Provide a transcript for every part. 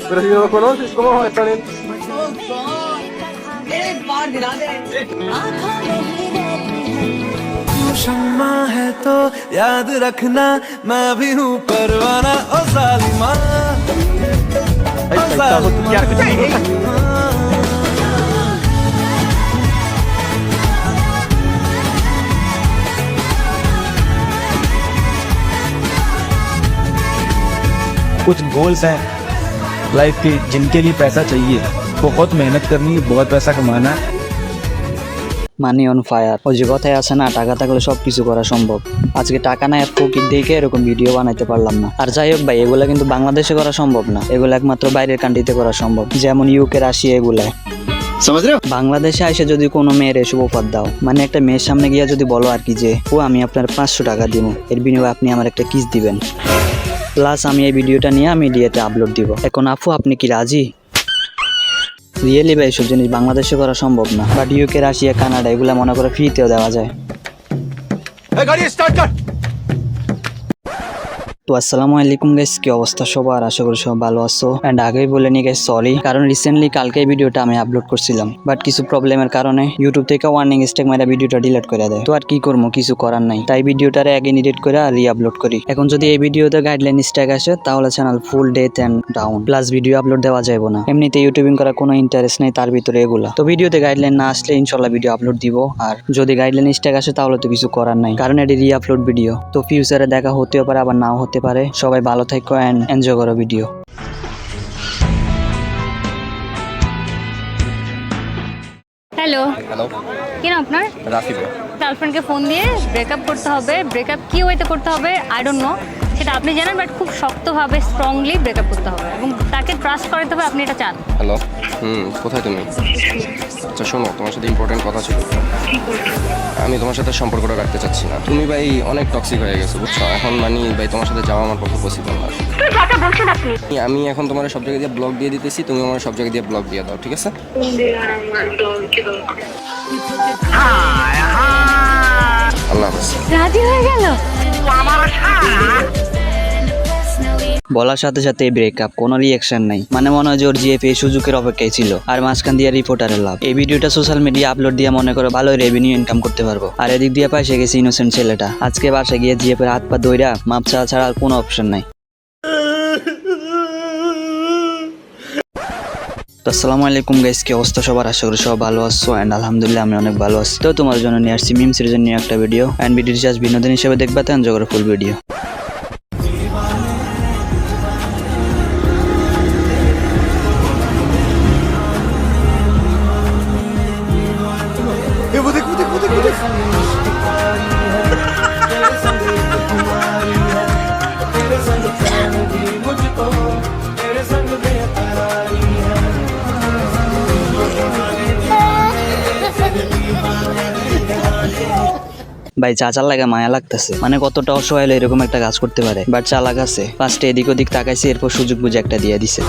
Pero si no lo conoces, ¿cómo vas a estar en...? शम्मा है तो याद रखना मैं भी हूँ परवाना ओ जालिमा Ay, está, ya, कुछ गोल्स हैं लाइफ के जिनके लिए पैसा चाहिए, बहुत मेहनत करनी है, बहुत पैसा कमाना है। Money on fire. ওই যে কথায় আছে না, টাকা থাকলে সব কিছু করা সম্ভব। আজকে টাকা নাই আর ফকির দেখে এরকম ভিডিও বানাইতে পারলাম না। আর যাই হোক ভাই, এগুলা কিন্তু বাংলাদেশে করা সম্ভব না, এগুলো একমাত্র বাইরের কান্ট্রিতে করা সম্ভব, যেমন ইউকে, রাশিয়া এগুলা। বাংলাদেশে এসে যদি কোনো মেয়ের এসব অফার দাও, মানে একটা মেয়ের সামনে গিয়ে যদি বলো আর কি যে ও আমি আপনার 500 টাকা দিব, এর বিনিময়ে আপনি আমার একটা কিস দিবেন, প্লাস আমি এই ভিডিওটা নিয়ে মিডিয়াতে আপলোড দিব। এখন আপু আপনি কি রাজি? রিয়েলি ভাই, এসব জিনিস বাংলাদেশে করা সম্ভব না, বাট ইউকে, রাশিয়া, কানাডা এগুলা মনে করে ফ্রিতেও দেওয়া যায়। গাড়ি স্টার্ট কর। তো আসসালামু আলাইকুম গাইস, কি অবস্থা সবার? আশা করি সব ভালো আছো। এন্ড আগেই বলে নি গাইস সরি, কারণ রিসেন্টলি কালকে ভিডিওটা আমি আপলোড করছিলাম, বাট কিছু প্রবলেমের কারণে ইউটিউব থেকে ওয়ার্নিং স্ট্রাইক মারা ভিডিওটা ডিলিট করে দেয়। তো আর কি করবো, কিছু করার নাই, তাই ভিডিওটারে আগে এডিট করে রি আপলোড করি। এখন যদি এই ভিডিওতে গাইডলাইন স্ট্রাইক আসে তাহলে চ্যানেল ফুল ডেথ এন্ড ডাউন, প্লাস ভিডিও আপলোড দেওয়া যাবে না। এমনিতে ইউটিউবিং করার কোনো ইন্টারেস্ট নেই তার ভিতরে এগুলা। তো ভিডিওতে গাইডলাইন না আসলে ইনশাল্লাহ ভিডিও আপলোড দিব, আর যদি গাইডলাইন স্ট্রাইক আসে তাহলে তো কিছু করার নাই, কারণ এটি রি আপলোড ভিডিও। তো ফিউচারে দেখা হতেও পারে আবার নাও হতে পারে। সবাই ভালো থাকো এন্ড এনজয় করো ভিডিও। হ্যালো, হ্যালো, কি নাম আপনার? রাফি ভাই। গার্লফ্রেন্ডকে ফোন দিয়ে ব্রেকআপ করতে হবে, ব্রেকআপ কি ওয়েতে করতে হবে আই ডোন্ট নো, সেটা আপনি জানেন, বাট খুব শক্তভাবে স্ট্রংলি ব্রেকআপ করতে হবে এবং তাকে ট্রাস্ট করাতে হবে, আপনি এটা চান। হ্যালো, কোথায় তুমি? আচ্ছা শোনো, তোমার সাথে ইম্পর্টেন্ট কথা ছিল। আমি তোমার সাথে সম্পর্কটা রাখতে চাচ্ছি না। তুমি ভাই অনেক টক্সিক হয়ে গেছো, বুঝছো? এখন মানে ভাই তোমার সাথে যাওয়া আমার পক্ষে পসিবল না। আমি এখন তোমার সব জায়গায় দিয়ে ব্লক দিয়ে দিতেছি, তুমি আমার সব জায়গায় দিয়ে ব্লক দিয়ে দাও, ঠিক আছে? আল্লাহ হাফেজ। রাজি হয়ে গেল। বলার সাথে সাথে ব্রেকআপ, কোনো রিঅ্যাকশন নাই, মানে মনে হয় যে ওর জিএফএ সুযোগের অপেক্ষায় ছিল, আর মাঝখান দিয়ে রিপোর্টারের লাভ। এই ভিডিওটা সোশ্যাল মিডিয়া আপলোড দিয়ে মনে করো ভালোই রেভিনিউ ইনকাম করতে পারবো, আর এদিক দিয়ে পাশে গেছে ইনোসেন্ট ছেলেটা। আজকে বাসায় গিয়ে জিএফের হাত পা দইরা মাপ চাওয়া ছাড়া আর কোনো অপশন নাই। আসসালামু আলাইকুম গাইস, কি অবস্থা সবার? আশা করি সব ভালো আছো এন্ড আলহামদুলিল্লাহ আমি অনেক ভালো আছি। তো তোমার জন্য নিয়ে আসছি মিম সিরিজের নিয়ে একটা ভিডিও, এন্ড ভিডিওটি জাস্ট বিনোদন হিসেবে দেখবা, তো এনজয় করো ফুল ভিডিও। ভাই চাচার লাগে মায়া লাগতেছে, মানে কতটা অসহায় হলে এরকম একটা কাজ করতে পারে, বাট চালাক আছে। ফার্স্টে এদিক ওদিক তাকাইছে, এরপর সুযোগ বুঝে একটা দিয়ে দিছে।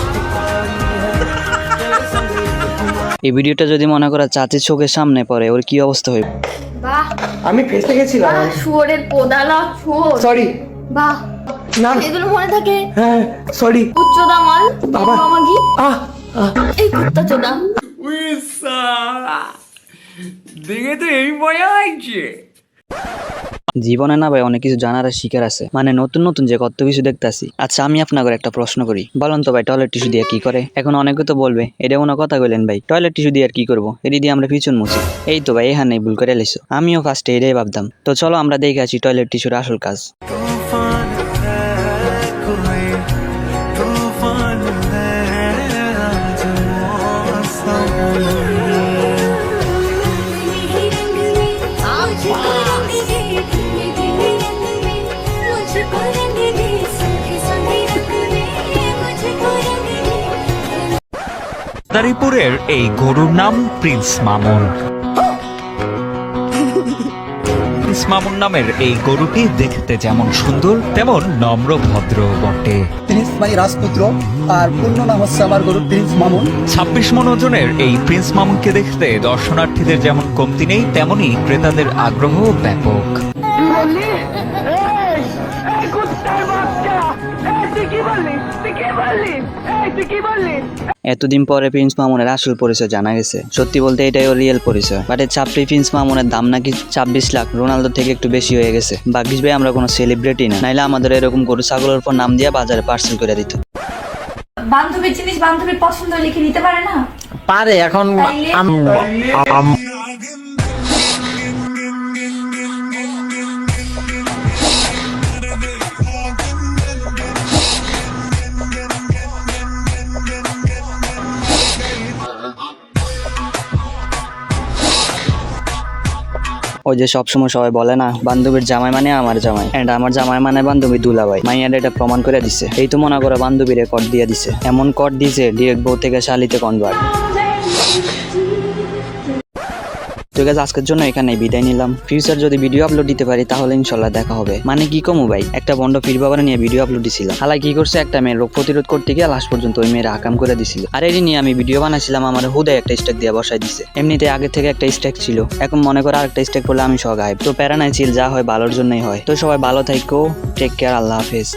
এই ভিডিওটা যদি মনে করা চাচির চোখের সামনে পড়ে, ওর কি অবস্থা হইবে? বাহ, আমি ফেসে গেছিলাম। শুয়োরের পোদালা শুয়োর। সরি। বাহ, না, এগুলো মনে থাকে। হ্যাঁ সরি। উচ্চদা মাল বাবা। মামাগি আহ এই কুত্তা চোদা। দেখে তো এই মজা লাগছে। জীবনে না ভাই অনেক কিছু জানার আর শিকার আছে, মানে নতুন নতুন যে কত কিছু দেখতেছি। আচ্ছা আমি আপনাকে একটা প্রশ্ন করি, বলেন তো ভাই টয়লেট টিস্যু দিয়ে কি করে? এখন অনেকে তো বলবে এটা কোনো কথা কইলেন ভাই, টয়লেট টিস্যু দিয়ে আর কি করবো, এটি দিয়ে আমরা পিছন মুছি। এই তো ভাই এখানে ভুল করে লাইছো, আমিও ফার্স্টে এটাই ভাবতাম। তো চলো আমরা দেখে আছি টয়লেট টিস্যুর আসল কাজ। মাদারীপুরের এই গরুর নাম প্রিন্স মামুন। প্রিন্স মামুন নামের এই গরুটি দেখতে যেমন সুন্দর তেমন নম্র ভদ্র বটে। প্রিন্স মানে রাজপুত্র, আর পূর্ণ নাম হচ্ছে আমার গরু প্রিন্স মামুন। 26 মণ ওজনের এই প্রিন্স মামুনকে দেখতে দর্শনার্থীদের যেমন কমতি নেই, তেমনি ক্রেতাদের আগ্রহ ব্যাপক। এতদিন পরে প্রিন্স মামুনের আসল পরিচয় জানা গেছে। সত্যি বলতে এটাই ওর রিয়েল পরিচয়। বাট এই ছাপড়ি প্রিন্স মামুনের দাম নাকি 26 লাখ, রোনালদো থেকে একটু বেশি হয়ে গেছে। ভাগ্যিস ভাই আমরা কোনো সেলিব্রিটি না, নাইলে আমাদের এরকম গরু ছাগলের উপর নাম দিয়ে বাজারে পার্সেল করে দিত। বান্ধবীর জিনিস বান্ধবীর পছন্দ লিখে নিতে পারে না? পারে এখন ওই যে সবসময় সবাই বলে না, বান্ধবীর জামাই মানে আমার জামাই, এন্ড আমার জামাই মানে বান্ধবী দুলাভাই। মাইয়ার এটা প্রমাণ করে দিছে। এই তো মনে করে বান্ধবীর রেকর্ড দিয়ে দিছে, এমন কর দিছে ডিরেক্ট বউ থেকে শালিতে কনভার্ট। তো গাইস আজকের জন্য এখানে বিদায় নিলাম। ফিউচার যদি ভিডিও আপলোড দিতে পারি তাহলে ইনশাল্লাহ দেখা হবে। মানে কি কমু ভাই, একটা বন্ড ফির বাবার নিয়ে ভিডিও আপলোড দিছিলাম। হালাই কি করছে, একটা মেয়ের রোগ প্রতিরোধ করতে গিয়ে লাস্ট পর্যন্ত ওই মেয়ের আকাম করে দিছিল। আর এটি নিয়ে আমি ভিডিও বানাইছিলাম, আমার হুদায় একটা স্ট্যাক দিয়ে বসাই দিছে। এমনিতে আগে থেকে একটা স্ট্যাক ছিল, এখন মনে করে আরেকটা স্ট্যাক করলে আমি সহ গায়েব। তো প্যারা নাই, চিল, যা হয় ভালোর জন্যই হয়। তো সবাই ভালো থাকো, টেক কেয়ার, আল্লাহ হাফেজ।